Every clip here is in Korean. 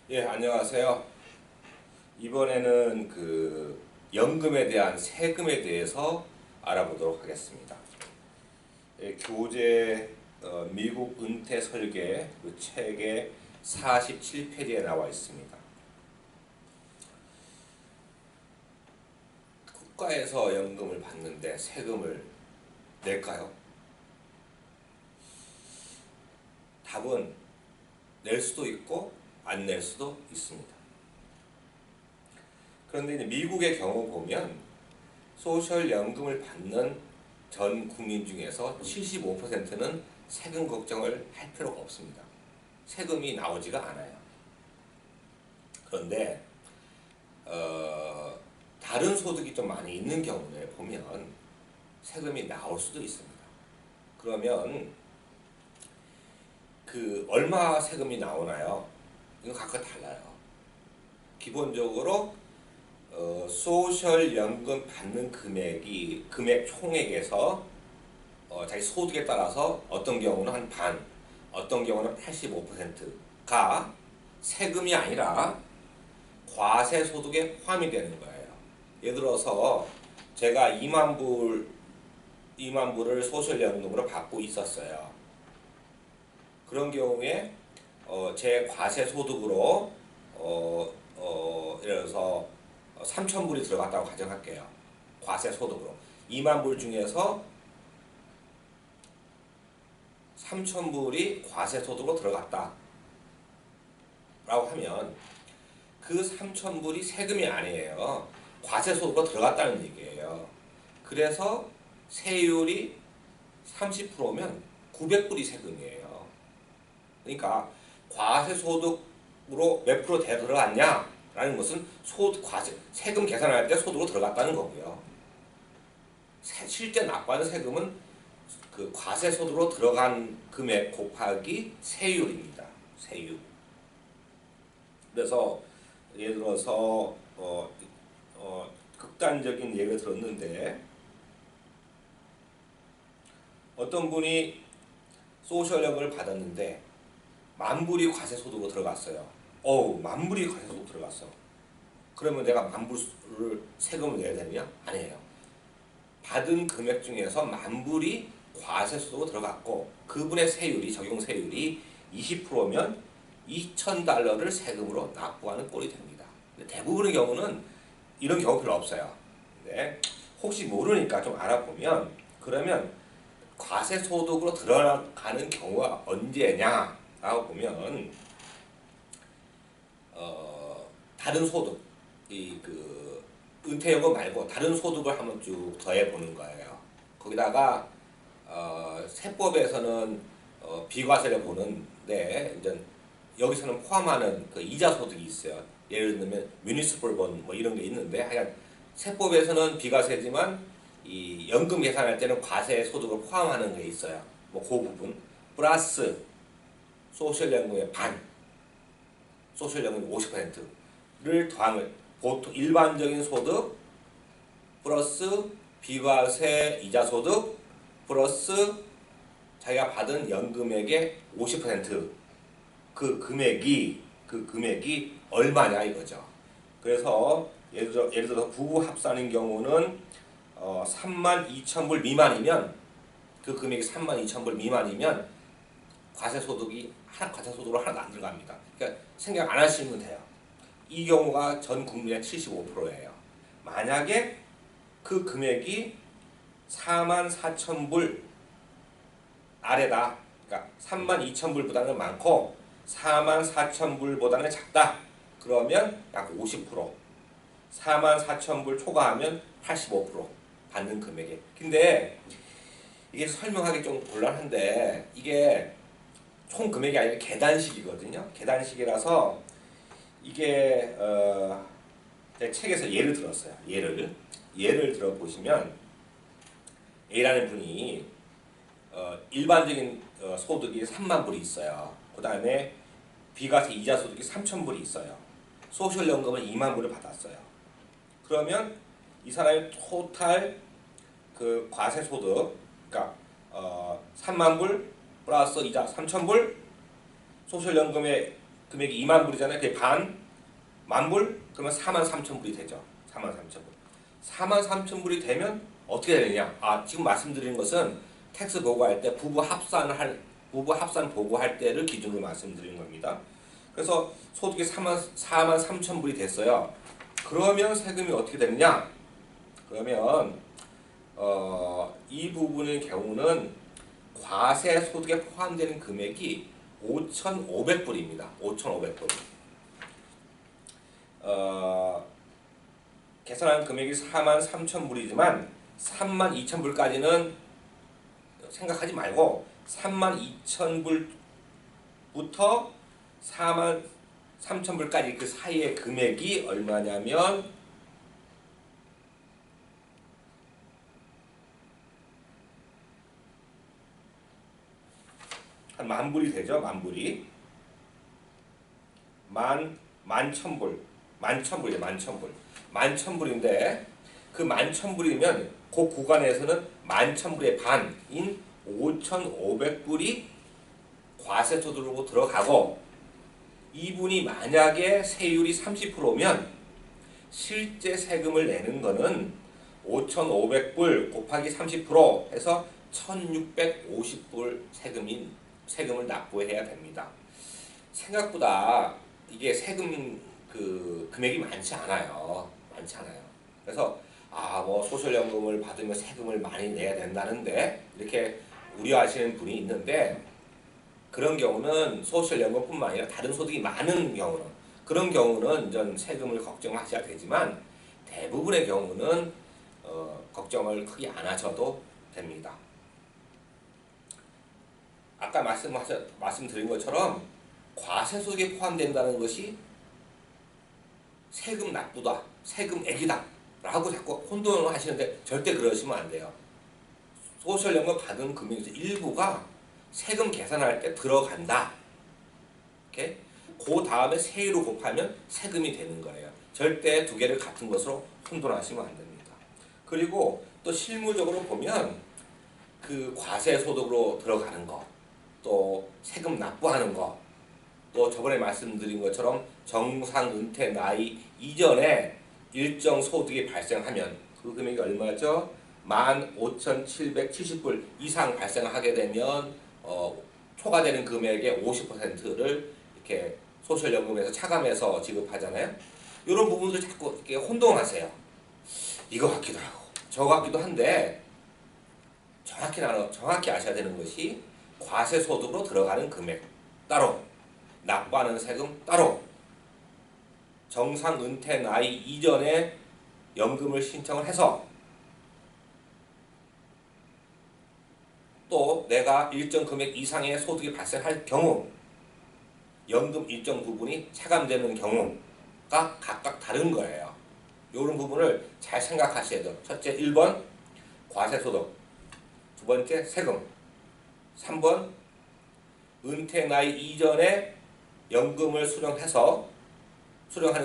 예, 안녕하세요. 이번에는 연금에 대한 세금에 대해서 알아보도록 하겠습니다. 예, 교재 미국 은퇴 설계 그 책의 47페이지에 나와 있습니다. 국가에서 연금을 받는데 세금을 낼까요? 답은 낼 수도 있고 안 낼 수도 있습니다. 그런데 이제 미국의 경우 보면 소셜연금을 받는 전 국민 중에서 75%는 세금 걱정을 할 필요가 없습니다. 세금이 나오지가 않아요. 그런데 다른 소득이 좀 많이 있는 경우에 보면 세금이 나올 수도 있습니다. 그러면 얼마 세금이 나오나요? 이거 각각 달라요. 기본적으로 소셜연금 받는 금액 총액에서 자기 소득에 따라서 어떤 경우는 한 반, 어떤 경우는 85%가 세금이 아니라 과세 소득에 포함이 되는 거예요. 예를 들어서 제가 2만 불을 소셜연금으로 받고 있었어요. 그런 경우에 제 과세 소득으로 예를 들어서 3,000불이 들어갔다고 가정할게요. 과세 소득으로 2만 불 중에서 3,000불이 과세 소득으로 들어갔다 라고 하면 그 3,000불이 세금이 아니에요. 과세 소득으로 들어갔다는 얘기예요. 그래서 세율이 30%면 900불이 세금이에요. 그러니까 과세 소득으로 몇 프로 들어갔냐 라는 것은 세금 계산할 때 소득으로 들어갔다는 거고요. 실제 납부하는 세금은 그 과세 소득으로 들어간 금액 곱하기 세율입니다. 세율. 그래서 예를 들어서 극단적인 예를 들었는데 어떤 분이 소셜연금을 받았는데 10,000불이 과세 소득으로 들어갔어요. 10,000불이 과세 소득 들어갔어. 그러면 내가 10,000불을 세금을 내야 되느냐? 아니에요. 받은 금액 중에서 10,000불이 과세 소득으로 들어갔고 그분의 세율이 적용 세율이 20%면 $2,000를 세금으로 납부하는 꼴이 됩니다. 근데 대부분의 경우는 이런 경우 별로 없어요. 근데 혹시 모르니까 좀 알아보면 그러면 과세 소득으로 들어가는 경우가 언제냐? 라고 보면 다른 소득 은퇴연금 말고 다른 소득을 한번 쭉 더해 보는 거예요. 거기다가 세법에서는 비과세를 보는데 이제 여기서는 포함하는 그 이자 소득이 있어요. 예를 들면 뮤니시플 본 뭐 이런 게 있는데 하여간 세법에서는 비과세지만 이 연금 계산할 때는 과세 소득을 포함하는 게 있어요. 뭐 그 부분 플러스 소셜연금의 반, 소셜연금 50%를 더하면 보통 일반적인 소득 플러스 비과세 이자 소득 플러스 자기가 받은 연금액의 50% 그 금액이 얼마냐 이거죠. 그래서 예를 들어서 부부 합산인 경우는 32,000불 미만이면 그 금액이 32,000불 미만이면 과세 소득으로 하나도 안 들어갑니다. 그러니까 생각 안 하시면 돼요. 이 경우가 전 국민의 75%예요. 만약에 그 금액이 44,000불 아래다. 그러니까 32,000불보다는 많고 44,000불보다는 작다. 그러면 약 50%. 44,000불 초과하면 85% 받는 금액에. 근데 이게 설명하기 좀 곤란한데 이게 총 금액이 아니라 계단식이거든요. 계단식이라서 이게 제 책에서 예를 들었어요. 예를 들어 보시면 A라는 분이 일반적인 소득이 3만 불이 있어요. 그 다음에 비과세 이자 소득이 3,000불이 있어요. 소셜연금은 2만 불을 받았어요. 그러면 이 사람의 토탈 그 과세 소득, 그러니까 3만 불 플러스 이자 3,000불, 소셜연금의 금액이 2만 불이잖아요. 그게 반, 만불? 그러면 4만 3천 불이 되죠. 4만 3천 불. 4만 3천 불이 되면 어떻게 되느냐? 지금 말씀드리는 것은 텍스 보고할 때 부부 합산 보고할 때를 기준으로 말씀드리는 겁니다. 그래서 소득이 4만 3천 불이 됐어요. 그러면 세금이 어떻게 되느냐? 그러면 이 부분의 경우는 과세 소득에 포함되는 금액이 5,500불입니다. 5,500불. 계산한 금액이 4만 3천 불이지만 3만 2천 불까지는 생각하지 말고 3만 2천 불부터 4만 3천 불까지 그 사이의 금액이 얼마냐면 한 만불이 되죠. 만불이. 만천불. 만천불이죠. 만천불. 만천불인데 그 만천불이면 그 구간에서는 만천불의 반인 5,500불이 과세소득으로 들어가고 이분이 만약에 세율이 30%면 실제 세금을 내는 거는 5,500불 곱하기 30% 해서 1,650불 세금을 납부해야 됩니다. 생각보다 이게 세금 금액이 많지 않아요. 그래서 뭐 소셜연금을 받으면 세금을 많이 내야 된다는데 이렇게 우려하시는 분이 있는데 그런 경우는 소셜연금뿐만 아니라 다른 소득이 많은 경우는 그런 경우는 전 세금을 걱정하셔야 되지만 대부분의 경우는 걱정을 크게 안 하셔도 됩니다. 아까 말씀드린 것처럼 과세소득에 포함된다는 것이 세금 납부다, 세금액이다 라고 자꾸 혼동을 하시는데 절대 그러시면 안 돼요. 소셜연금 받은 금액에서 일부가 세금 계산할 때 들어간다. 오케이? 그 다음에 세율로 곱하면 세금이 되는 거예요. 절대 두 개를 같은 것으로 혼돈하시면 안 됩니다. 그리고 또 실무적으로 보면 그 과세소득으로 들어가는 거, 또 세금 납부하는 거, 또 저번에 말씀드린 것처럼 정상 은퇴 나이 이전에 일정 소득이 발생하면 그 금액이 얼마죠? 15,770불 이상 발생하게 되면 초과되는 금액의 50%를 이렇게 소셜연금에서 차감해서 지급하잖아요. 이런 부분들 자꾸 이렇게 혼동하세요. 이거 같기도 하고 저거 같기도 한데 정확히 아셔야 되는 것이 과세소득으로 들어가는 금액 따로, 납부하는 세금 따로, 정상 은퇴 나이 이전에 연금을 신청을 해서 또 내가 일정 금액 이상의 소득이 발생할 경우 연금 일정 부분이 차감되는 경우가 각각 다른 거예요. 이런 부분을 잘 생각하셔야 돼요. 첫째 1번 과세소득, 두 번째 세금, 3번 은퇴 나이 이전에 연금을 수령하는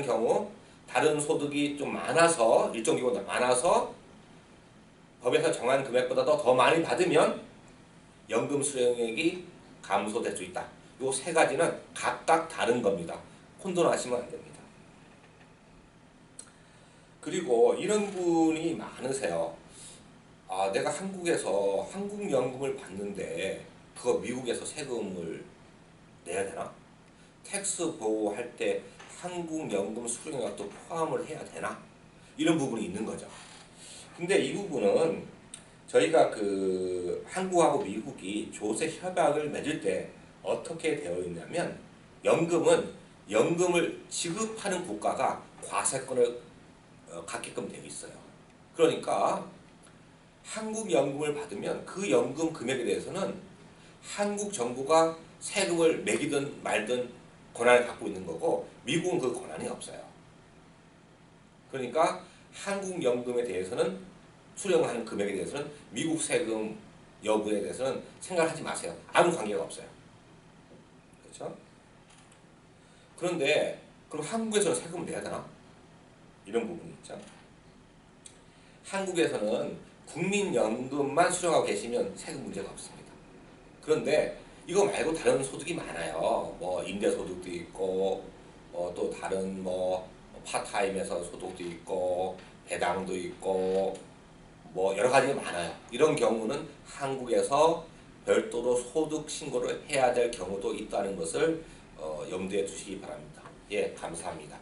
경우 다른 소득이 좀 많아서 일정 기간보다 많아서 법에서 정한 금액보다 더 많이 받으면 연금 수령액이 감소될 수 있다. 이 세 가지는 각각 다른 겁니다. 혼돈하시면 안 됩니다. 그리고 이런 분이 많으세요. 내가 한국에서 한국연금을 받는데 그거 미국에서 세금을 내야 되나? 텍스 보호할 때 한국연금 수령액도 포함을 해야 되나? 이런 부분이 있는 거죠. 근데 이 부분은 저희가 한국하고 미국이 조세 협약을 맺을 때 어떻게 되어 있냐면 연금을 지급하는 국가가 과세권을 갖게끔 되어 있어요. 그러니까 한국 연금을 받으면 그 연금 금액에 대해서는 한국 정부가 세금을 매기든 말든 권한을 갖고 있는 거고 미국은 그 권한이 없어요. 그러니까 한국 연금에 대해서는 수령하는 금액에 대해서는 미국 세금 여부에 대해서는 생각하지 마세요. 아무 관계가 없어요. 그렇죠? 그런데 그럼 한국에서는 세금을 내야 되나? 이런 부분이 있죠. 한국에서는 국민연금만 수령하고 계시면 세금 문제가 없습니다. 그런데 이거 말고 다른 소득이 많아요. 뭐 임대소득도 있고 또 다른 뭐 파타임에서 소득도 있고 배당도 있고 뭐 여러 가지 많아요. 이런 경우는 한국에서 별도로 소득 신고를 해야 될 경우도 있다는 것을 염두에 두시기 바랍니다. 예, 감사합니다.